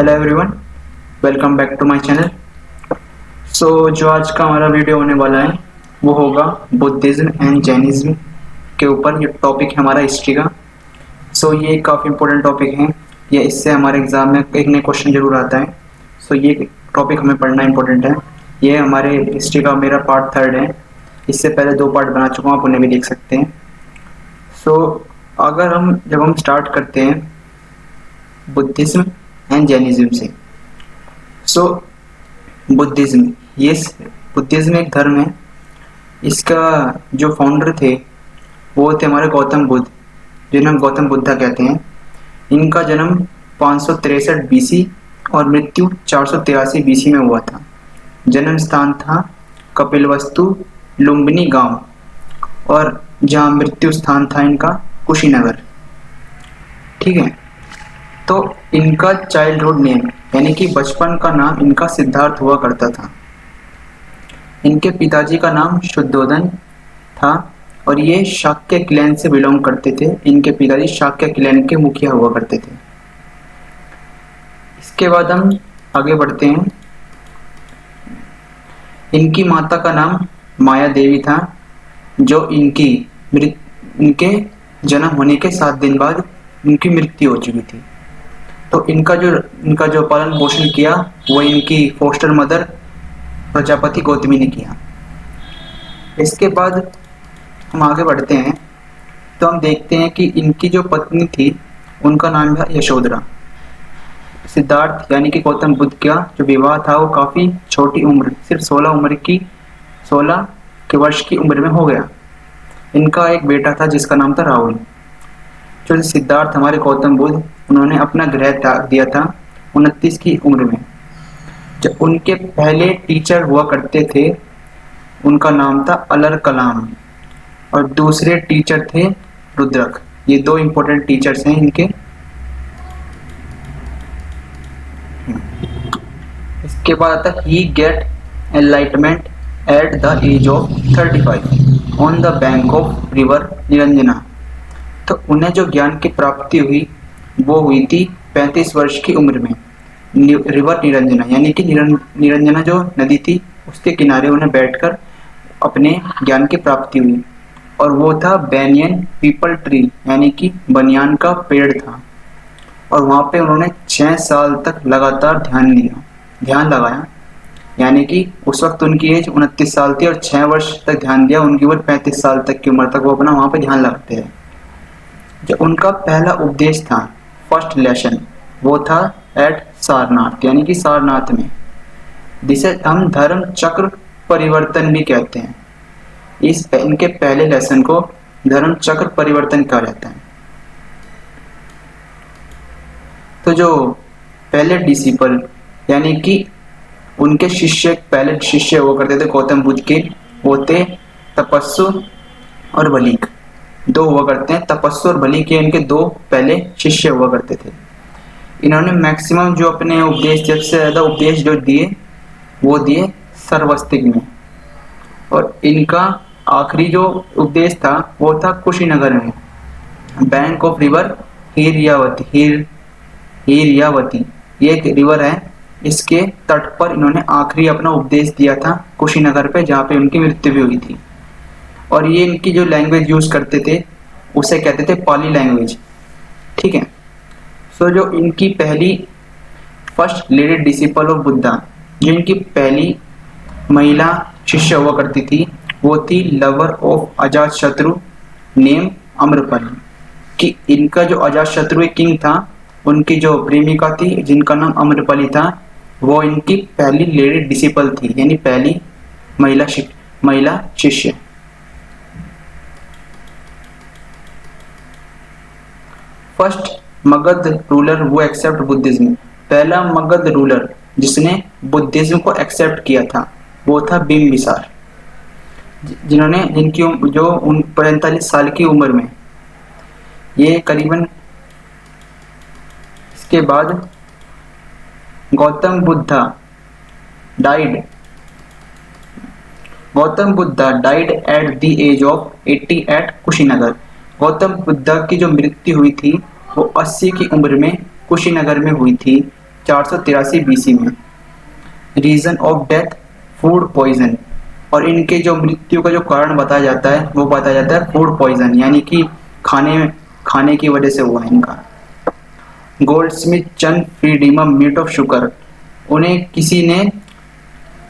Hello everyone, welcome back to my channel. जो आज का हमारा वीडियो होने वाला है वो होगा बुद्धिज़्म एंड जैनिज़्म के ऊपर। ये टॉपिक है हमारा हिस्ट्री का। ये काफ़ी इंपॉर्टेंट टॉपिक है। ये इससे हमारे एग्ज़ाम में एक नया क्वेश्चन जरूर आता है। ये टॉपिक हमें पढ़ना इंपॉर्टेंट है। ये हमारे हिस्ट्री का मेरा पार्ट 3 है। इससे पहले 2 पार्ट बना चुका हूँ, आप उन्हें भी देख सकते हैं। जब हम स्टार्ट करते हैं बुद्धिज़्म एंड जैनिज़्म से। बुद्धिज़्म, ये बुद्धिज़्म एक धर्म है। इसका जो फाउंडर थे वो थे हमारे गौतम बुद्ध, जिन्हें हम गौतम बुद्धा कहते हैं। इनका जन्म 563 बीसी और मृत्यु 483 बीसी में हुआ था। जन्म स्थान था कपिलवस्तु लुम्बिनी गांव, और जहाँ मृत्यु स्थान था इनका कुशीनगर। ठीक है, तो इनका चाइल्डहुड नेम यानी कि बचपन का नाम इनका सिद्धार्थ हुआ करता था। इनके पिताजी का नाम शुद्धोधन था और ये शाक्य क्लैन से बिलोंग करते थे। इनके पिताजी शाक्य क्लैन के मुखिया हुआ करते थे। इसके बाद हम आगे बढ़ते हैं। इनकी माता का नाम माया देवी था, जो इनके जन्म होने के 7 दिन बाद इनकी मृत्यु हो चुकी थी। तो इनका जो पालन पोषण किया वो इनकी फोस्टर मदर प्रजापति गौतमी ने किया। इसके बाद हम आगे बढ़ते हैं तो हम देखते हैं कि इनकी जो पत्नी थी उनका नाम था यशोधरा। सिद्धार्थ यानी कि गौतम बुद्ध का जो विवाह था वो काफ़ी छोटी उम्र, सिर्फ 16 के वर्ष की उम्र में हो गया। इनका एक बेटा था जिसका नाम था राहुल। जो सिद्धार्थ हमारे गौतम बुद्ध, उन्होंने अपना गृह त्याग दिया था 29 की उम्र में। जो उनके पहले टीचर हुआ करते थे उनका नाम था अलर कलाम, और दूसरे टीचर थे रुद्रक। ये 2 इंपॉर्टेंट टीचर्स हैं इनके। इसके बाद आता है he get enlightenment at the age of 35 on the bank of river Niranjana. तो उन्हें जो ज्ञान की प्राप्ति हुई वो हुई थी 35 वर्ष की उम्र में। रिवर निरंजना यानी कि निरंजना जो नदी थी उसके किनारे उन्हें बैठकर अपने ज्ञान की प्राप्ति हुई, और वो था बैनियन पीपल ट्री यानी कि बनियान का पेड़ था। और वहाँ पे उन्होंने 6 साल तक लगातार ध्यान लगाया। यानी कि उस वक्त उनकी एज 29 साल थी और 6 वर्ष तक ध्यान दिया। उनकी उम्र 35 साल तक की उम्र तक वो अपना वहाँ पे ध्यान लगाते हैं। जो उनका पहला उपदेश था, फर्स्ट लेसन, वो था एट सारनाथ यानी कि सारनाथ में, जिसे हम धर्म चक्र परिवर्तन भी कहते हैं। इनके पहले लेसन को धर्म चक्र परिवर्तन कहा जाता है। तो जो पहले डिसिपल यानी कि उनके पहले शिष्य हुआ करते थे गौतम बुद्ध के, वो थे तपस्सु और वलीक। 2 हुआ करते हैं, तपस्सु और वलीक के इनके 2 पहले शिष्य हुआ करते थे। इन्होंने मैक्सिमम जो अपने उपदेश, सबसे ज़्यादा उपदेश जो दिए वो दिए सर्वस्तिक में, और इनका आखिरी जो उपदेश था वो था कुशीनगर में, बैंक ऑफ रिवर हीरयावती। ये एक रिवर है, इसके तट पर इन्होंने आखिरी अपना उपदेश दिया था कुशीनगर पे, जहाँ पे उनकी मृत्यु भी हुई थी। और ये इनकी जो लैंग्वेज यूज करते थे उसे कहते थे पाली लैंग्वेज। ठीक है। जो इनकी पहली first lady disciple of Buddha, जो इनकी पहली महिला शिष्य हुआ करती थी वो थी lover of Ajatashatru name Amrapali. कि इनका जो अजातशत्रु एक किंग था, उनकी जो प्रेमिका थी जिनका नाम अम्रपाली था, वो इनकी पहली लेडी डिसिपल थी, यानी पहली महिला शिष्य। फर्स्ट मगध रूलर वो एक्सेप्ट बुद्धिज्म, पहला मगध रूलर जिसने बुद्धिज्म को एक्सेप्ट किया था वो था बिंबिसार, जिनकी जो 45 साल की उम्र में, ये करीबन। इसके बाद Gautam Buddha died at the age of 80 at Kushinagar. Gautam Buddha की जो मृत्यु हुई थी वो 80 की उम्र में कुशीनगर में हुई थी। 483 बीसी में। Reason of death food poison, और इनके जो मृत्यु का जो कारण बताया जाता है वो बताया जाता है फूड पॉइजन, यानी कि खाने की वजह से हुआ है इनका। गोल्डस्मिथ चंद फ्रीडीमम मीट ऑफ शुगर, उन्हें किसी ने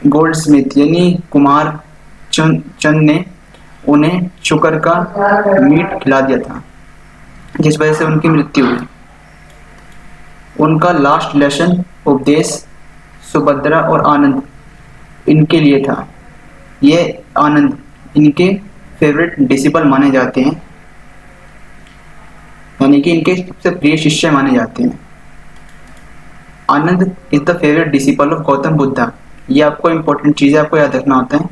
गोल्डस्मिथ यानी कुमार चंद ने उन्हें शुगर का मीट खिला दिया था, जिस वजह से उनकी मृत्यु हुई। उनका लास्ट लेसन उपदेश सुभद्रा और आनंद इनके लिए था। ये आनंद इनके फेवरेट डिसिपल माने जाते हैं, यानी कि इनके सबसे प्रिय शिष्य माने जाते हैं। Anand is the favourite disciple of Gautam Buddha, ये आपको इंपॉर्टेंट चीज़ है, आपको याद रखना होता है।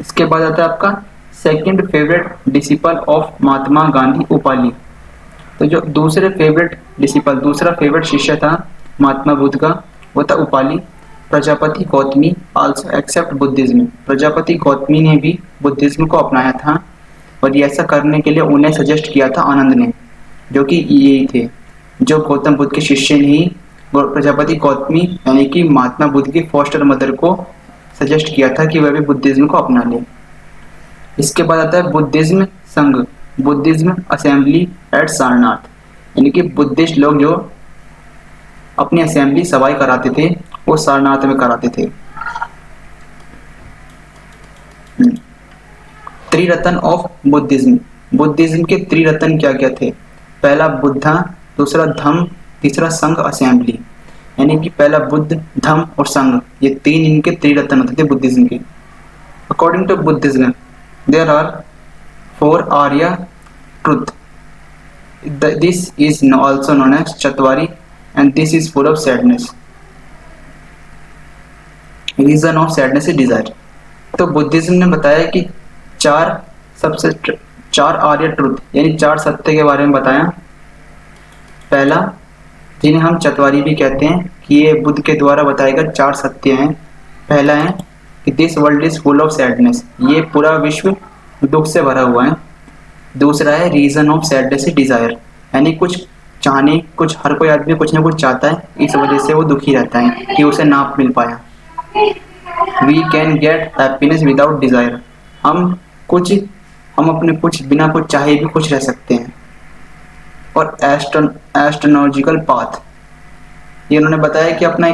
इसके बाद आता है आपका second favourite disciple of Mahatma Gandhi Upali. तो जो दूसरा फेवरेट शिष्य था महात्मा बुद्ध का, वो था Upali. Prajapati Gautami also accept Buddhism, Prajapati Gautami ने भी बुद्धिज्म को अपनाया था, और ये ऐसा करने के लिए उन्हें सजेस्ट किया था आनंद ने, जो कि यही थे जो गौतम बुद्ध के शिष्य ने ही प्रजापति गौतमी यानी कि महात्मा बुद्ध की फॉस्टर मदर को सजेस्ट किया था कि वह भी बुद्धिज्म को अपना ले। इसके बाद आता है बुद्धिज्म संघ, बुद्धिज्म असेंबली एट सारनाथ, यानी कि बुद्धिस्ट लोग जो अपनी असेंबली सभाएं कराते थे वो सारनाथ में कराते थे। त्रिरत्न ऑफ बुद्धिज्म, बुद्धिज्म के त्रिरत्न क्या क्या थे? पहला बुद्धा, दूसरा धम्म, तीसरा संघ असेंबली, यानी कि पहला बुद्ध, धम्म और संघ, ये तीन इनके त्रिरत्न होते थे बुद्धिज्म के। According to Buddhism there are 4 arya truth, this is also known as chatvari and this is full of sadness. Reason of sadness is desire. तो बुद्धिज्म ने बताया कि चार आर्य ट्रुथ यानी 4 सत्य के बारे में बताया। पहला, जिन्हें हम चतवारी भी कहते हैं, कि ये बुद्ध के द्वारा बताए गए 4 सत्य हैं। पहला है कि this world is full of sadness, ये पूरा विश्व दुख से भरा हुआ है। दूसरा है reason of sadness is desire, यानी कुछ हर कोई आदमी कुछ ना कुछ चाहता है, इस वजह से वो दुखी रहता है कि उसे ना मिल पाया। We can get happiness without desire, हम अपने कुछ बिना कुछ चाहे भी खुश रह सकते हैं। और एस्ट्रोनॉजिकल पाथ, ये उन्होंने बताया कि अपना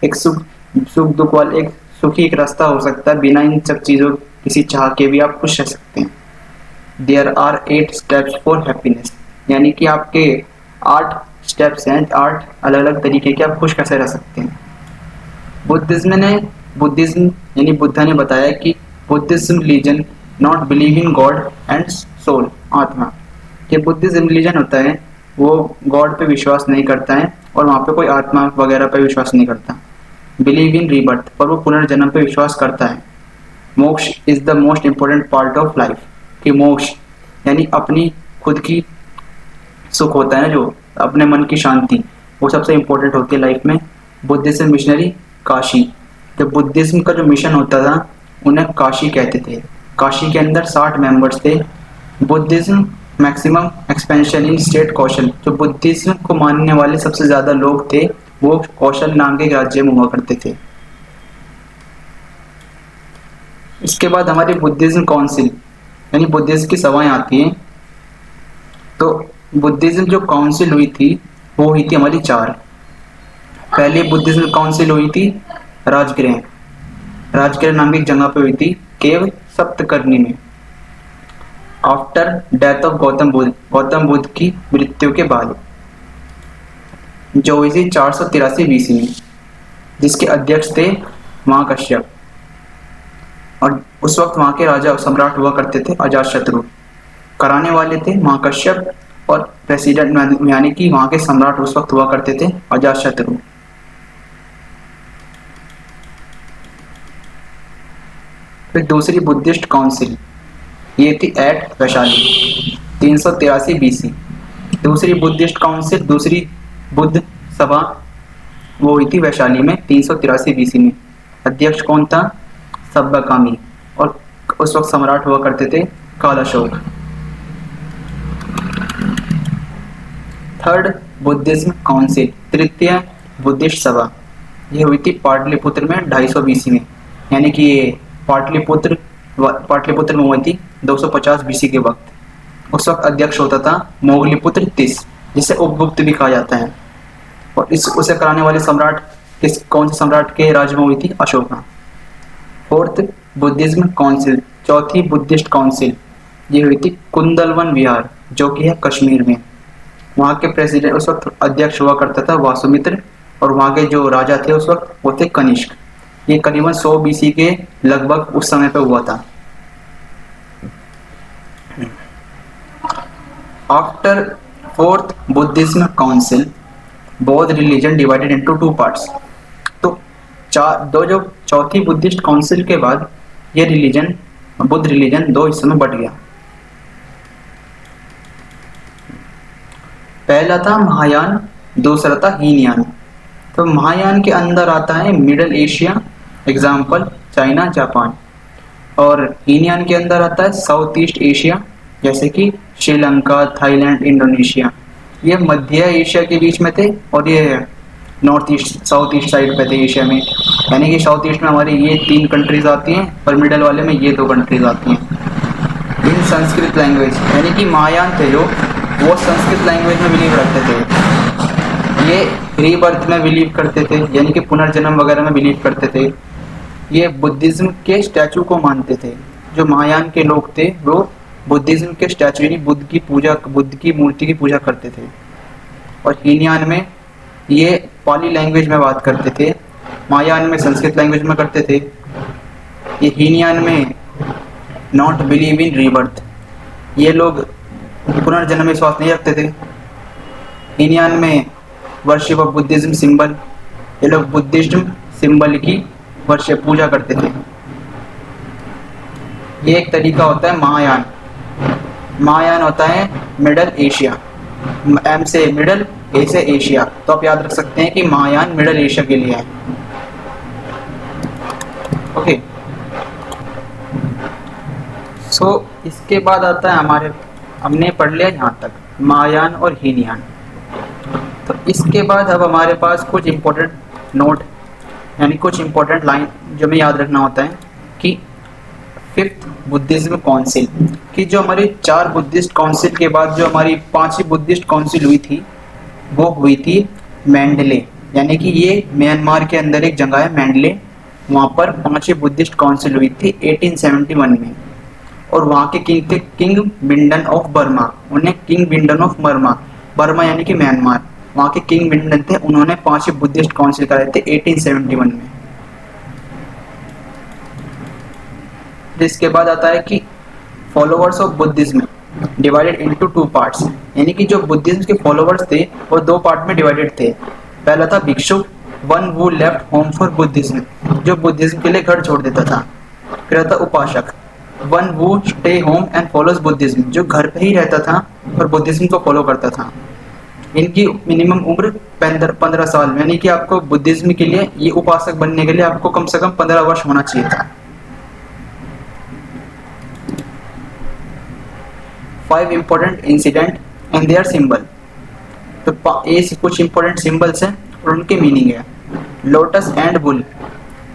एक सुख दुख वाला एक सुखी एक रास्ता हो सकता है, बिना इन सब चीज़ों किसी चाह के भी आप खुश रह सकते हैं। There are 8 steps for happiness, यानी कि आपके 8 स्टेप्स हैं, 8 अलग अलग तरीके के आप खुश कैसे रह सकते हैं। बुद्धिज्म यानी बुद्धा ने बताया कि Buddhism religion not believe in God and soul, आत्मा, कि बुद्धिज्म रिलीजन होता है वो गॉड पे विश्वास नहीं करता है और वहाँ पे कोई आत्मा वगैरह पे विश्वास नहीं करता। बिलीव इन रीबर्थ, पर वो पुनर्जन्म पे विश्वास करता है। मोक्ष is the most important part of life, कि मोक्ष यानी अपनी खुद की सुख होता है, जो अपने मन की शांति, वो सबसे इम्पोर्टेंट होती है लाइफ में। बुद्धिज्म मिशनरी काशी, जब बुद्धिज्म का जो मिशन होता था उन्हें काशी कहते थे। काशी के अंदर 60 मेंबर्स थे। Buddhism maximum expansion in state Kaushal, जो बुद्धिज्म को मानने वाले सबसे ज़्यादा लोग थे वो कौशल नाम के राज्य में हुआ करते थे। इसके बाद हमारी बुद्धिज्म काउंसिल यानी बुद्धिज्म की सभाएं आती हैं। तो बुद्धिज्म जो काउंसिल हुई थी वो हुई थी हमारी 4। पहले बुद्धिज्म काउंसिल हुई थी राजगृह नाम की एक जगह पे हुई थी, केव सप्तकर्णी में, after death of Gautam Buddha की मृत्यु के बाद, जो हुई थी 483 बीसी में, जिसके अध्यक्ष थे महाकश्यप। और उस वक्त वहाँ के राजा सम्राट हुआ करते थे अजातशत्रु, कराने वाले थे महाकश्यप, और प्रेसिडेंट यानी कि वहाँ के सम्राट उस वक्त हुआ करते थे अजातशत्रु। फिर दूसरी बुद्धिस्ट काउंसिल ये थी एट वैशाली 383 बीसी। दूसरी बुद्धिस्ट काउंसिल, दूसरी बुद्ध सभा वो हुई थी वैशाली में 383 बीसी में। अध्यक्ष कौन था? सब्बकामी, और उस वक्त सम्राट हुआ करते थे काल अशोक। थर्ड बुद्धिज्म काउंसिल, तृतीय बुद्धिस्ट सभा, ये हुई थी पाटलिपुत्र में 250 बीसी में। यानी कि ये पाटलिपुत्र में हुई थी 250 बीसी के वक्त। उस वक्त अध्यक्ष होता था मोगलीपुत्र तीस, जिसे उपगुप्त भी कहा जाता है। और उसे कराने वाले सम्राट कौन से सम्राट के राज में हुई थी? अशोका। फोर्थ बुद्धिज्म काउंसिल, चौथी बुद्धिस्ट काउंसिल, ये हुई थी कुंदलवन विहार, जो कि है कश्मीर में। वहाँ के प्रेसिडेंट उस वक्त अध्यक्ष हुआ करता था वासुमित्र, और वहाँ के जो राजा थे उस वक्त वो थे कनिष्क। ये करीबन 100 बीसी के लगभग उस समय पे हुआ था। आफ्टर फोर्थ बुद्धिज्म काउंसिल, बौद्ध रिलीजन डिवाइडेड इनटू 2 पार्ट्स। तो जो चौथी बुद्धिस्ट काउंसिल के बाद ये रिलीजन, बुद्ध रिलीजन 2 हिस्सों में बट गया। पहला था महायान, दूसरा था हीनयान। तो महायान के अंदर आता है middle Asia, example China, Japan. और हीनयान के अंदर आता है साउथ ईस्ट एशिया, जैसे कि श्रीलंका, थाईलैंड, इंडोनेशिया। ये मध्य एशिया के बीच में थे, और ये north east, south east side पे थे एशिया में। यानी कि साउथ ईस्ट में हमारी ये 3 कंट्रीज आती हैं, और मिडल वाले में ये 2 कंट्रीज आती हैं। इन संस्कृत लैंग्वेज, यानी कि महायान थे जो, वो संस्कृत लैंग्वेज में बिलीव रखते थे। ये रीबर्थ में बिलीव करते थे, यानी कि पुनर्जन्म वगैरह में बिलीव करते थे। ये बुद्धिज्म के स्टैचू को मानते थे। जो महायान के लोग थे वो बुद्धिज्म के स्टैचू, यानी बुद्ध की पूजा, बुद्ध की मूर्ति की पूजा करते थे। और हीनयान में ये पाली लैंग्वेज में बात करते थे, महायान में संस्कृत लैंग्वेज में करते थे। ये हीनयान में नॉट बिलीव इन रीबर्थ, ये लोग पुनर्जन्म में विश्वास नहीं रखते थे। हीनयान में वर्शिप ऑफ बुद्धिज्म सिंबल, ये लोग बुद्धिज्म सिंबल की वर्शिप पूजा करते थे। ये एक तरीका होता है महायान। महायान होता है मिडल एशिया, एम से मिडल, ए से एशिया। तो आप याद रख सकते हैं कि महायान मिडल एशिया के लिए है। ओके, सो इसके बाद आता है हमारे, हमने पढ़ लिया यहाँ तक महायान और हीनयान। तो इसके बाद अब हमारे पास कुछ इम्पोर्टेंट नोट, यानी कुछ इम्पोर्टेंट लाइन जो हमें याद रखना होता है कि 5th बुद्धिज्म काउंसिल की, जो हमारी 4 बुद्धिस्ट काउंसिल के बाद जो हमारी 5वीं बुद्धिस्ट काउंसिल हुई थी, वो हुई थी मैंडले। यानी कि ये म्यांमार के अंदर एक जगह है मैंडले, वहाँ पर 5वीं बुद्धिस्ट काउंसिल हुई थी 1871 में। और वहाँ के किंग थे किंग बिंडन ऑफ बर्मा। उन्हें किंग बिंडन ऑफ बर्मा, बर्मा यानी कि म्यांमार, वहाँ के किंग बिंडन थे, उन्होंने 5वीं बुद्धिस्ट काउंसिल कराए थे 1871 में। इसके बाद आता है कि followers of Buddhism divided into 2 parts, यानी कि जो बुद्धिज्म के फॉलोअर्स थे वो 2 पार्ट में डिवाइडेड थे। पहला था भिक्षु, one who left home for Buddhism, जो बुद्धिज्म के लिए घर छोड़ देता था। फिर था उपासक, one who stay home and follows Buddhism, जो घर पे ही रहता था और बुद्धिज्म को फॉलो करता था। इनकी मिनिमम उम्र 15 साल, यानी कि आपको बुद्धिज्म के लिए, ये उपासक बनने के लिए आपको कम से कम 15 वर्ष होना चाहिए था। 5 important incident and their symbol। तो ये कुछ इंपॉर्टेंट सिंबल्स हैं और उनके मीनिंग है। लोटस एंड बुल,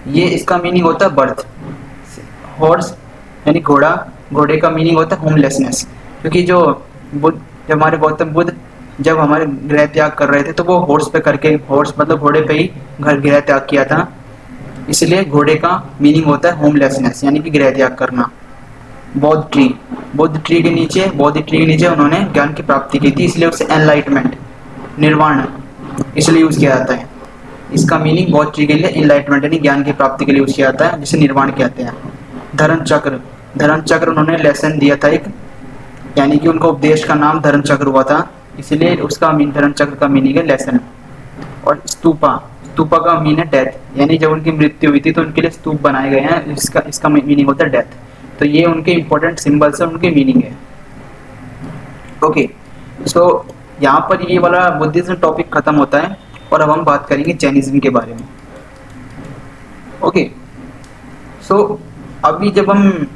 ये इसका मीनिंग होता है बर्थ। हॉर्स यानी घोड़ा, घोड़े का मीनिंग होता है होमलेसनेस, क्योंकि जो बुद्ध, जब हमारे गौतम बुद्ध जब हमारे गृह त्याग कर रहे थे तो वो हॉर्स पे करके, हॉर्स मतलब घोड़े पे ही घर गृह त्याग किया था, इसलिए घोड़े का मीनिंग होता है होमलेसनेस, यानी कि गृह त्याग करना। बौद्ध ट्री, बौद्ध ट्री के नीचे उन्होंने ज्ञान की प्राप्ति की थी, इसलिए उसे एनलाइटमेंट, निर्वाण इसलिए यूज किया जाता है। इसका मीनिंग बौद्ध ट्री के लिए एनलाइटमेंट यानी ज्ञान की प्राप्ति के लिए यूज किया जाता है, जिसे निर्वाण कहते हैं। धर्म चक्र, धर्म चक्र उन्होंने लेसन दिया था एक, यानी कि उनका उपदेश का नाम धर्म चक्र हुआ था, इसलिए उसका धर्म चक्र का मीनिंग है लेसन। और स्तूपा, स्तूपा का मीनिंग है डेथ, यानी जब उनकी मृत्यु हुई थी तो उनके लिए स्तूप बनाए गए हैं, इसका मीनिंग होता है डेथ। तो ये उनके इंपॉर्टेंट सिंबल्स है, उनके मीनिंग है। ओके, सो यहाँ पर ये वाला बुद्धिज्म टॉपिक खत्म होता है और अब हम बात करेंगे जैनिज्म के बारे में। ओके, सो अभी जब हम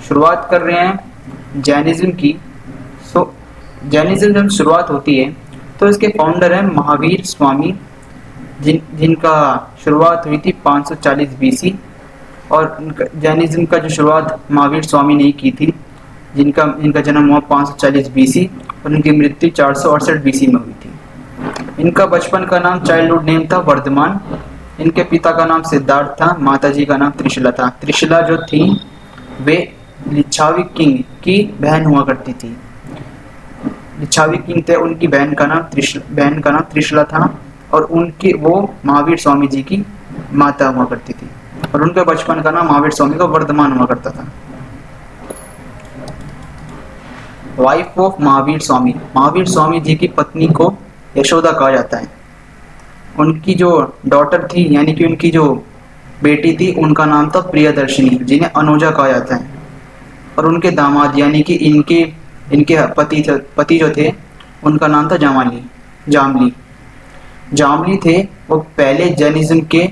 शुरुआत कर रहे हैं जैनिज्म की, सो जैनिज्म जब शुरुआत होती है तो इसके फाउंडर हैं महावीर स्वामी, जिनका शुरुआत हुई थी 540 बीसी, और जैनिज्म का जो शुरुआत महावीर स्वामी ने की थी, इनका जन्म हुआ 540 बीसी और इनकी मृत्यु 468 बीसी में हुई थी। इनका बचपन का नाम, चाइल्डहुड नेम था वर्धमान। इनके पिता का नाम सिद्धार्थ था, माताजी का नाम त्रिशला था। त्रिशला जो थी वे लिच्छावी किंग की बहन हुआ करती थी। लिच्छावी किंग थे, उनकी बहन का नाम त्रिशला था, और वो महावीर स्वामी जी की माता हुआ करती थी, और उनके बचपन का नाम महावीर स्वामी का वर्धमान हुआ करता था। वाइफ ऑफ महावीर स्वामी जी की पत्नी को यशोदा कहा जाता है। उनकी जो डॉटर थी, यानी कि उनकी जो बेटी थी, उनका नाम था प्रियदर्शिनी, जिन्हें अनुजा कहा जाता है। और उनके दामाद, यानी कि इनके पति जो थे, उनका नाम था जामली थे। वो पहले जैनिज्म के,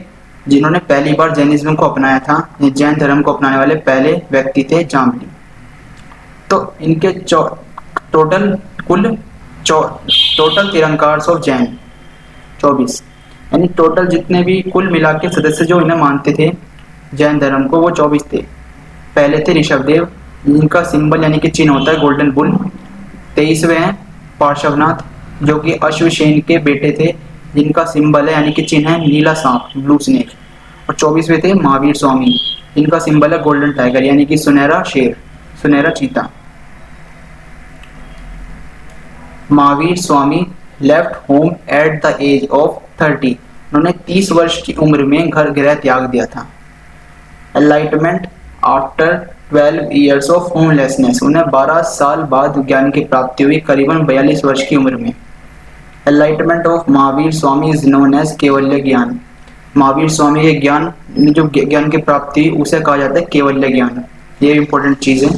जिन्होंने पहली बार जैनिज्म को अपनाया था, जैन धर्म को अपनाने वाले पहले व्यक्ति थे जामली। तो इनके टोटल तीरंकार ऑफ जैन 24, यानी टोटल जितने भी कुल मिला के सदस्य जो इन्हें मानते थे जैन धर्म को, वो 24 थे। पहले थे ऋषभदेव, जिनका सिंबल यानी कि चिन्ह होता है गोल्डन बुल। 23वें हैं पार्श्वनाथ, जो कि अश्वसेन के बेटे थे, जिनका सिंबल है यानी कि चिन्ह है नीला सांप, ब्लू स्नेक। और 24वें थे महावीर स्वामी, जिनका सिंबल है गोल्डन टाइगर, यानी कि सुनहरा शेर, सुनहरा चीता। Mahavir Swami left home at the age of 30। उन्होंने 30 वर्ष की उम्र में घर गृह त्याग दिया था। Enlightenment after 12 years of homelessness. उन्हें 12 साल बाद ज्ञान की प्राप्ति हुई, करीबन 42 वर्ष की उम्र में। Enlightenment of Mahavir Swami is known as Kevalya ज्ञान। महावीर स्वामी के ज्ञान की प्राप्ति उसे कहा जाता है केवल्य ज्ञान। ये इंपॉर्टेंट चीज है।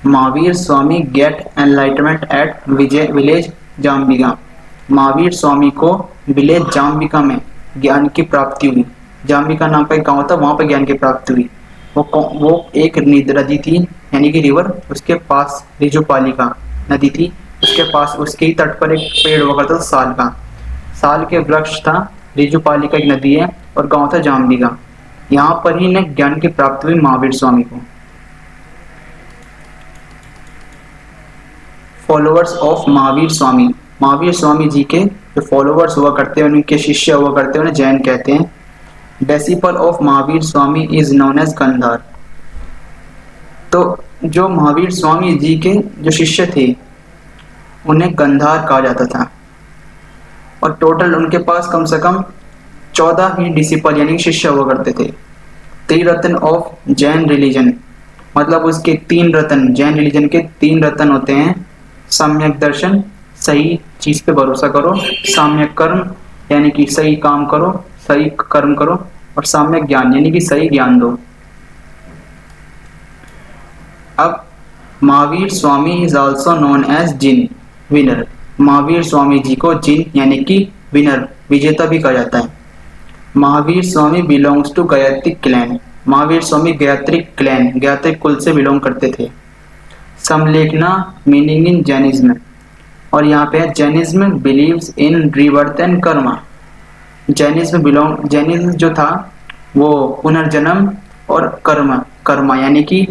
Mahavir Swami get enlightenment at village Jambhika. Mahavir Swami को विलेज जाम्बिका में ज्ञान की प्राप्ति हुई। जाम्बिका नाम का एक गाँव था, वहां पर ज्ञान की प्राप्ति हुई। वो एक नदी थी, यानी कि रिवर, उसके पास रिजुपालिका नदी थी, उसके पास उसके ही तट पर एक पेड़ हुआ करता था साल के वृक्ष था। रिजुपालिका एक नदी है और गांव था जाम्बिका। यहाँ पर ही इन्हें ज्ञान की प्राप्ति हुई महावीर स्वामी को। फॉलोअर्स ऑफ महावीर स्वामी जी के जो फॉलोअर्स हुआ करते हैं, उनके शिष्य हुआ करते हैं, उन्हें जैन कहते हैं। Disciple of Mahavir Swami is known as Gandhar. तो जो महावीर स्वामी जी के जो शिष्य थे, उन्हें गंधार कहा जाता था। और टोटल उनके पास कम से कम 14 ही डिसिपल यानी शिष्य हुआ करते थे। त्रिरत्न ऑफ जैन रिलीजन, मतलब उसके 3 रत्न, जैन रिलीजन के 3 रत्न होते हैं। सम्यक दर्शन, सही चीज पे भरोसा करो। साम्यक कर्म, यानी कि सही काम करो, सही कर्म करो। और साम्यक ज्ञान, यानी कि सही ज्ञान दो। अब Mahavir Swami is also known as Jina winner. Mahavir Swami ji को जिन यानी कि विनर, विजेता भी कहा जाता है। Mahavir Swami belongs to Gayatri clan. Mahavir Swami Gayatri clan, Gayatri कुल से बिलोंग करते थे। समलेखना मीनिंग इन जैनिज्म, और यहाँ पे है Jainism believes in rebirth and Karma. Jainism जो था वो पुनर्जन्म और कर्मा यानी कि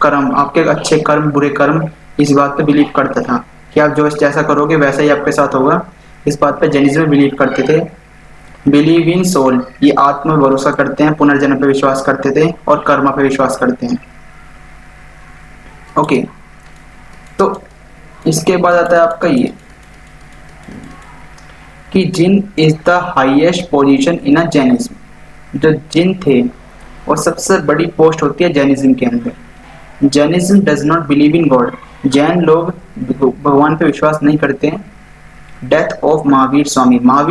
कर्म, आपके अच्छे कर्म बुरे कर्म, इस बात पे बिलीव करता था कि आप जो जैसा करोगे वैसा ही आपके साथ होगा। इस बात पे जैनिज्म बिलीव करते थे। बिलीव इन सोल, ये आत्मा पे भरोसा करते हैं, पुनर्जन्म पे विश्वास करते थे, और कर्मा पे विश्वास करते हैं। ओके, तो इसके बाद आता है आपका ये कि Jina is the highest position in a Jainism. जो जिन थे और सबसे बड़ी पोस्ट होती है जैनिज्म के अंदर। Jainism does not believe in God. Jain लोग भगवान पे विश्वास नहीं करते हैं। डेथ ऑफ महावीर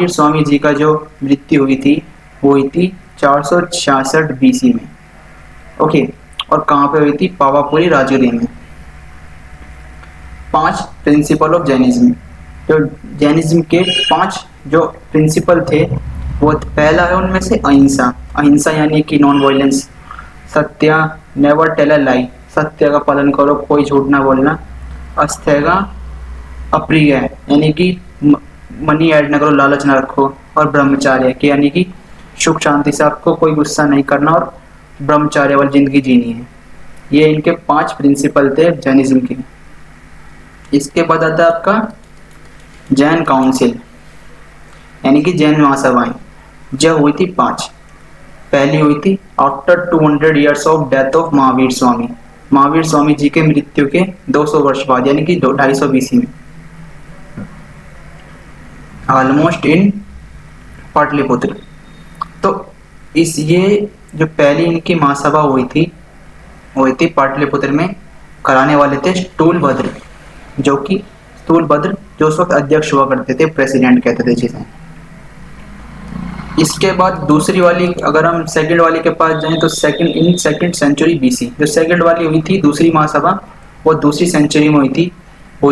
स्वामी जी का जो मृत्यु हुई थी वो हुई थी 466 बीसी में। ओके, और कहाँ पे हुई थी? पावापुरी राजौरी में। 5 प्रिंसिपल ऑफ जैनिज्म। जो जैनिज्म के 5 जो प्रिंसिपल थे, वो पहला है उनमें से अहिंसा यानी कि नॉन वायलेंस। सत्य, नेवर टेल अ लाई, सत्य का पालन करो, कोई झूठ ना बोलना। अस्थेगा, अप्रिय यानी कि मनी ऐड ना करो, लालच ना रखो, और ब्रह्मचार्य के यानी कि सुख शांति से आपको कोई गुस्सा नहीं करना और ब्रह्मचार्य वाली जिंदगी जीनी है। ये इनके 5 प्रिंसिपल थे जैनिज्म के। इसके बाद आता है आपका जैन काउंसिल यानी कि जैन महासभाएं, जो हुई थी 5। पहली हुई थी after 200 years of death of Mahavir Swami, Mahavir Swami ji के मृत्यु के 200 वर्ष बाद यानी कि 250 BC में, ऑलमोस्ट इन पाटलिपुत्र। तो इस ये जो पहली इनकी महासभा हुई थी पाटलिपुत्र में, कराने वाले थे स्थूलभद्र, जो उस वक्त अध्यक्ष हुआ करते थे, प्रेसिडेंट कहते थे जिसे। इसके बाद दूसरी वाली, अगर हम सेकंड वाली के पास जाएं तो सेकंड सेंचुरी BC जो सेकंड वाली हुई थी दूसरी महासभा, वो दूसरी सेंचुरी में हुई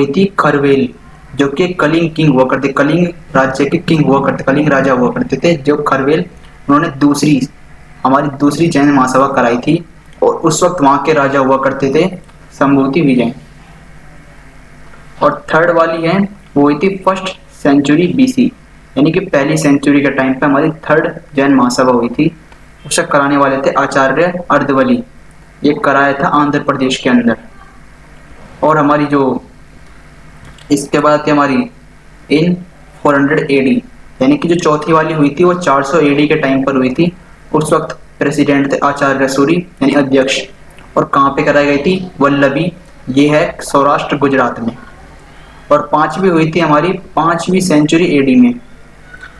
थी खरवेल, जो कि कलिंग किंग हुआ करते, कलिंग राज्य के किंग हुआ करते, कलिंग राजा हुआ करते थे जो खरवेल। उन्होंने हमारी दूसरी जैन महासभा कराई थी, और उस वक्त वहां के राजा हुआ करते थे संभूति विजय। और थर्ड वाली है वो हुई थी फर्स्ट सेंचुरी BC यानी कि पहली सेंचुरी के टाइम पे हमारी थर्ड जैन महासभा हुई थी। उसे कराने वाले थे आचार्य अर्धवली, ये कराया था आंध्र प्रदेश के अंदर। और हमारी जो इसके बाद आती है हमारी इन 400 AD यानी कि जो चौथी वाली हुई थी वो 400 AD के टाइम पर हुई थी। उस वक्त प्रेसिडेंट थे आचार्य सूरी यानी अध्यक्ष। और कहाँ पे कराई गई थी? वल्लभी, ये है सौराष्ट्र गुजरात में। और पांचवी हुई थी हमारी 5वीं सेंचुरी AD में।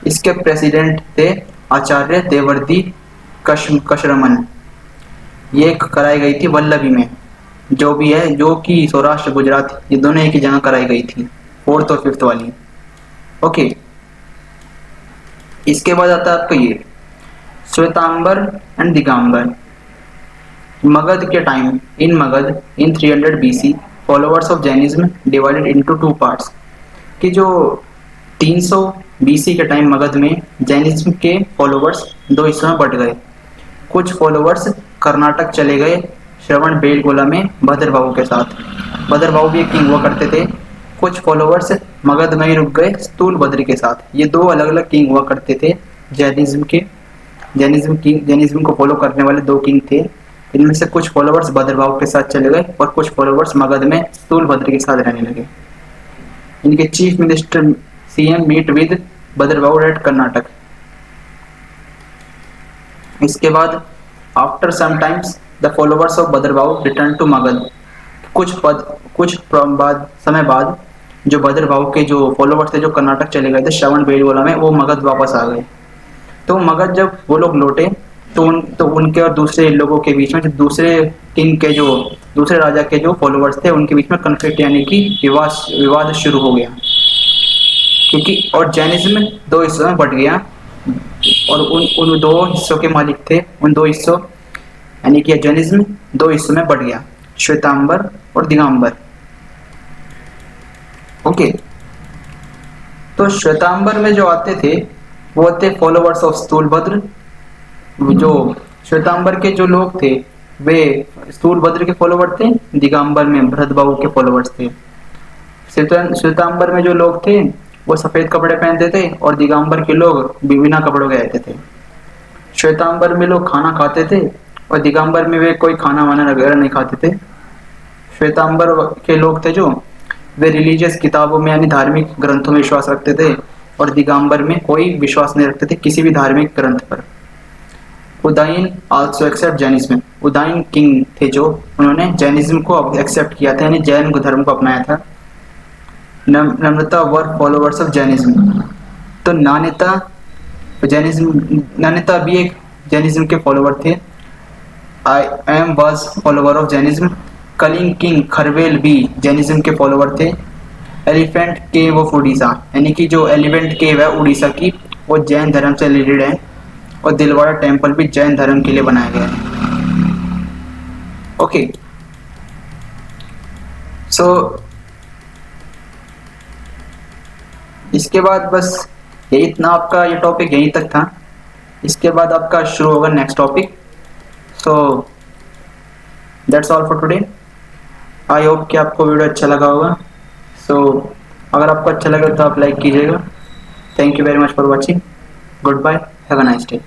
इसके प्रेसिडेंट थे आचार्य देवर्दी कशरमन, ये कराई गई थी वल्लभी में, जो भी है, जो कि सौराष्ट्र गुजरात, ये दोनों एक ही जगह कराई गई थी, 4th और 5th वाली। ओके, इसके बाद आता है आपका ये श्वेतांबर एंड दिगंबर। मगध के time, in 300 BC followers of Jainism divided into 2 parts, कि जो 300 BC के टाइम मगध में जैनिज्म के फॉलोअर्स 2 हिस्सों में बट गए। कुछ फॉलोअर्स कर्नाटक चले गए श्रवण बेलगोला में भद्रबाहु के साथ, भद्रबाहु भी एक किंग हुआ करते थे। कुछ फॉलोअर्स मगध में ही रुक गए स्थूलभद्र के साथ। ये 2 अलग अलग किंग हुआ करते थे जैनिज्म को फॉलो करने वाले 2 किंग थे। इनमें से कुछ फॉलोअर्स भद्रबाहु के साथ चले गए और कुछ फॉलोअर्स मगध में स्थूलभद्र के साथ रहने लगे। इनके chief minister CM meet with Bhadrabahu at Karnataka. इसके बाद after some times the followers of Bhadrabahu return to Magadh. कुछ समय बाद जो भद्रबाहु के जो फॉलोअर्स थे, जो कर्नाटक चले गए थे श्रवण बेलगोला में, वो मगध वापस आ गए। तो मगध जब वो लोग लौटे तो उनके और दूसरे लोगों के बीच में, जो दूसरे राजा के जो फॉलोअर्स थे, उनके बीच में कन्फ्लिक्ट यानी कि विवाद शुरू हो गया। क्योंकि और जैनिज्म 2 हिस्सों में बट गया और उन 2 हिस्सों के मालिक थे। उन 2 हिस्सों यानी कि जैनिज्म 2 हिस्सों में बट गया, श्वेतांबर और दिगंबर। ओके, तो श्वेतांबर में जो आते थे वो थे फॉलोअर्स ऑफ स्थूलभद्र। जो श्वेतांबर के जो लोग थे वे स्थूलभद्र के फॉलोवर थे, दिगंबर में भद्रबाहु के फॉलोअर्स थे। श्वेतांबर में जो लोग थे वो सफेद कपड़े पहनते थे और दिगंबर के लोग बिना कपड़ों के रहते थे। श्वेतांबर में लोग खाना खाते थे और दिगंबर में वे कोई खाना वाना वगैरह नहीं खाते थे। श्वेतांबर के लोग थे जो वे रिलीजियस किताबों में यानी धार्मिक ग्रंथों में विश्वास रखते थे और दिगंबर में कोई विश्वास नहीं रखते थे किसी भी धार्मिक ग्रंथ पर। Udayan also accept Jainism. Udayan king थे जो उन्होंने जैनिज्म को एक्सेप्ट किया था यानी जैन धर्म को अपनाया था। Namrata were followers of Jainism. तो नान्यता भी एक जैनिज्म के फॉलोअर थे। I am was follower of Jainism. Kalinga king Kharavela भी जैनिज्म के फॉलोअर थे। एलिफेंट केव ऑफ उड़ीसा यानी कि जो एलिफेंट केव है उड़ीसा की, वो जैन धर्म से रिलेटेड है। और दिलवाड़ा टेम्पल भी जैन धर्म के लिए बनाया गया है। ओके, सो इसके बाद बस यही इतना, आपका ये टॉपिक यहीं तक था। इसके बाद आपका शुरू होगा next topic. So that's all for today. I hope कि आपको वीडियो अच्छा लगा होगा। सो अगर आपको अच्छा लगा तो आप लाइक कीजिएगा Thank you very much for watching. Goodbye. Have a nice day.